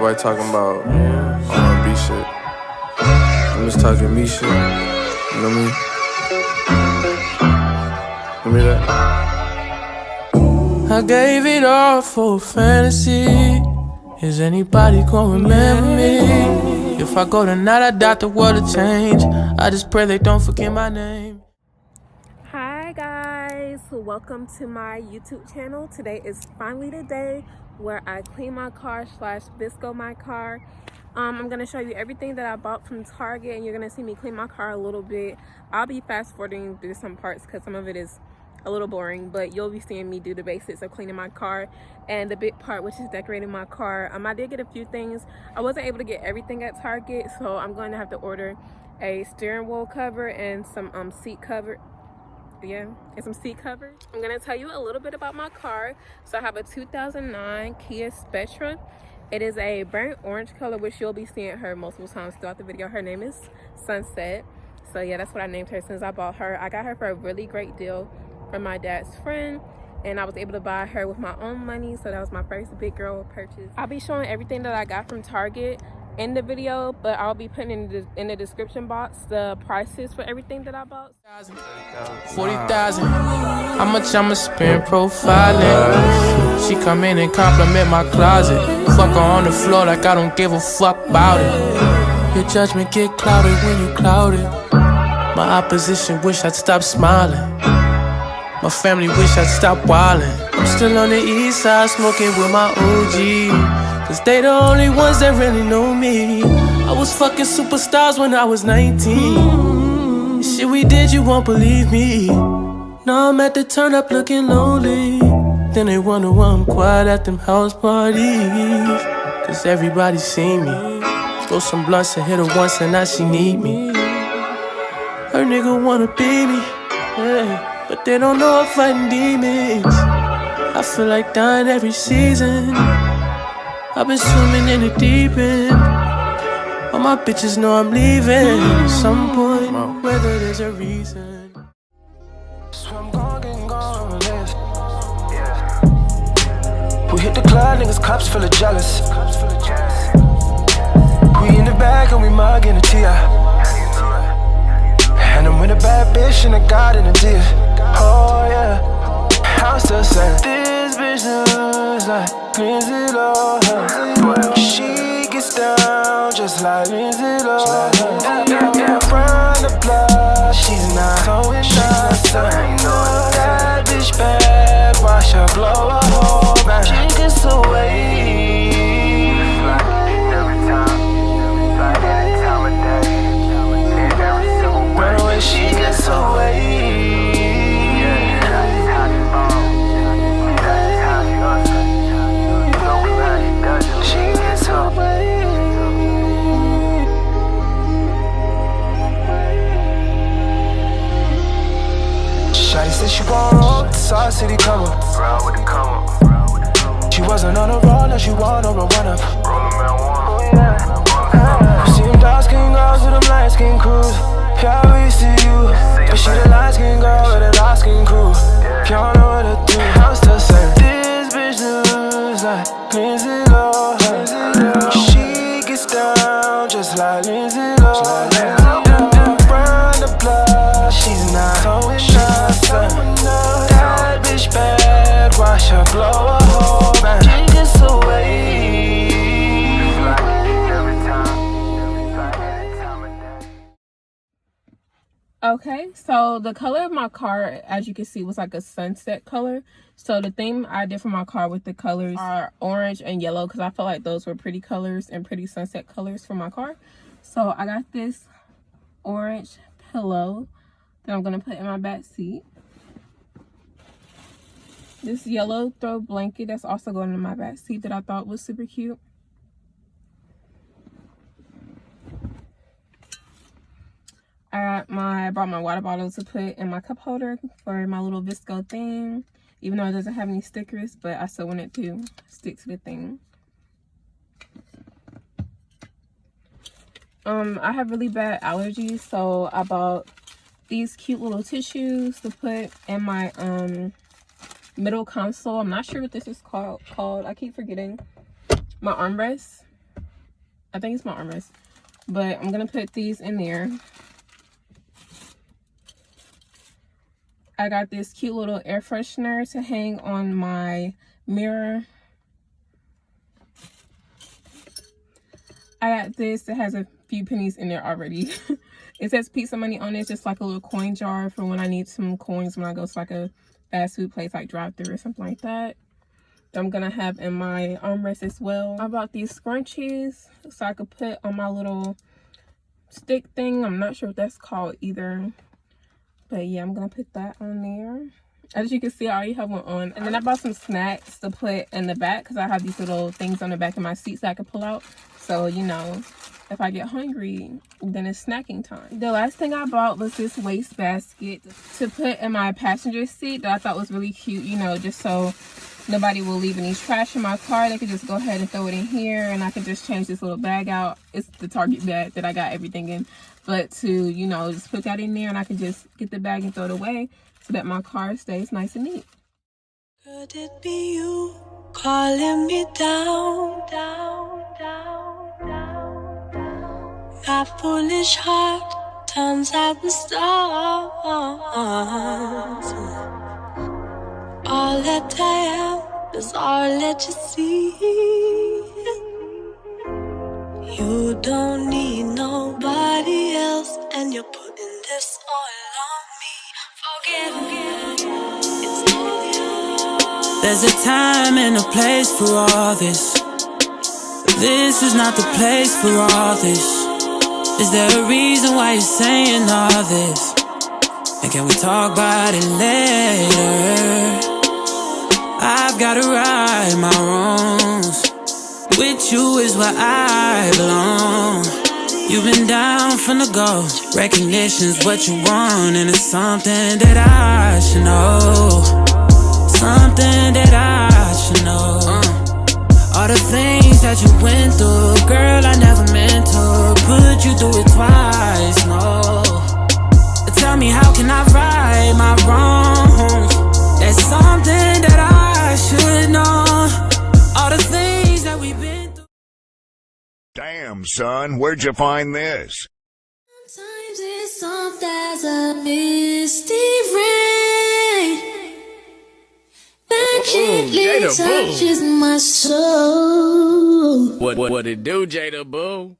everybody talking about R&B shit. I'm just talking me shit. You know me? You hear that? I gave it all for a fantasy. Is anybody gonna remember me? If I go tonight, I doubt the world will change. I just pray they don't forget my name. Hi guys, welcome to my YouTube channel. Today is finally the day where I clean my car / Visco my car. I'm gonna show you everything that I bought from Target, and you're gonna see me clean my car a little bit. I'll be fast forwarding through some parts because some of it is a little boring, but you'll be seeing me do the basics of cleaning my car and the big part, which is decorating my car. I did get a few things. I wasn't able to get everything at Target, so I'm going to have to order a steering wheel cover and some seat cover. And some seat covers. I'm gonna tell you a little bit about my car. So I have a 2009 Kia Spectra. It is a burnt orange color, which you'll be seeing her multiple times throughout the video. Her name is Sunset. So yeah, that's what I named her since I bought her. I got her for a really great deal from my dad's friend, and I was able to buy her with my own money, so that was my first big girl purchase. I'll be showing everything that I got from Target in the video, but I'll be putting in the description box the prices for everything that I bought. 40,000. How much I'ma spend profiling? She come in and compliment my closet. Fuck her on the floor like I don't give a fuck about it. Your judgment get clouded when you clouded. My opposition wish I'd stop smiling. My family wish I'd stop wildin'. I'm still on the east side smoking with my OG, cause they the only ones that really know me. I was fucking superstars when I was 19. Shit we did, you won't believe me. Now I'm at the turn up looking lonely. Then they wonder why I'm quiet at them house parties, cause everybody seen me. Throw some blunts and hit her once and now she need me. Her nigga wanna be me, yeah, but they don't know I'm fighting demons. I feel like dying every season. I've been swimming in the deep end. All my bitches know I'm leaving at some point, whether there's a reason. So I'm gone with this. We hit the club, niggas cups full of jealous. We in the bag and we mugging a T.I. And I'm with a bad bitch and a god in a deal. Oh yeah, I'm still saying this bitch looks like Lindsay Lohan. She gets down just like Lindsay Lohan. From the block, she's not so innocent. That bitch bad, watch her blow a hole back. She gets away. She gets away. She gets away. Shawty said she gon' roll with the Sauce City come up. She wasn't on a roll, now she want on a run up. See them dark skin girls with them light skin crews. Yeah, we see you, but she the light skin girl with the dark skin crew. Y'all know what to do. I'm still saying this bitch looks like Lindsay Lohan. She gets down just like Lindsay Lohan. Run the block, she's not so innocent. That bitch bad, watch her blow a hole back. She gets away. Okay, so the color of my car, as you can see, was like a sunset color. So the theme I did for my car with the colors are orange and yellow, because I felt like those were pretty colors and pretty sunset colors for my car. So I got this orange pillow that I'm going to put in my back seat. This yellow throw blanket that's also going in my back seat that I thought was super cute. I brought my water bottle to put in my cup holder for my little Visco thing, even though it doesn't have any stickers, but I still wanted to stick to the thing. I have really bad allergies, so I bought these cute little tissues to put in my middle console. I'm not sure what this is called. I keep forgetting. My armrest. I think it's my armrest. But I'm gonna put these in there. I got this cute little air freshener to hang on my mirror. I got this that has a few pennies in there already. It says pizza money on it, just like a little coin jar for when I need some coins when I go to like a fast food place like drive-thru or something like that. I'm gonna have in my armrest as well. I bought these scrunchies so I could put on my little stick thing. I'm not sure what that's called either, but yeah, I'm gonna put that on there. As you can see, I already have one on. And then I bought some snacks to put in the back because I have these little things on the back of my seat so I can pull out. So, you know, if I get hungry, then it's snacking time. The last thing I bought was this waste basket to put in my passenger seat that I thought was really cute, you know, just so nobody will leave any trash in my car. They could just go ahead and throw it in here, and I can just change this little bag out. It's the Target bag that I got everything in. But to, you know, just put that in there, and I can just get the bag and throw it away so that my car stays nice and neat. Could it be you calling me down, down, down, down, down? My foolish heart turns at the stars. All that I am is all that you see. You don't need nobody else, and you're putting this all on me. Forget me, it's all you. There's a time and a place for all this. This is not the place for all this. Is there a reason why you're saying all this? And can we talk about it later? I've gotta right my wrongs. With you is where I belong. You've been down from the go. Recognition's what you want, and it's something that I should know. Something that I should know. All the things that you went through, girl, I never meant to put you through it twice, no. Tell me, how can I right my wrongs? That's something that I should know. All the things that we've been through. Damn, son, where'd you find this? Sometimes it's soft as a misty rain that gently touches my soul. What it do, Jada Boo?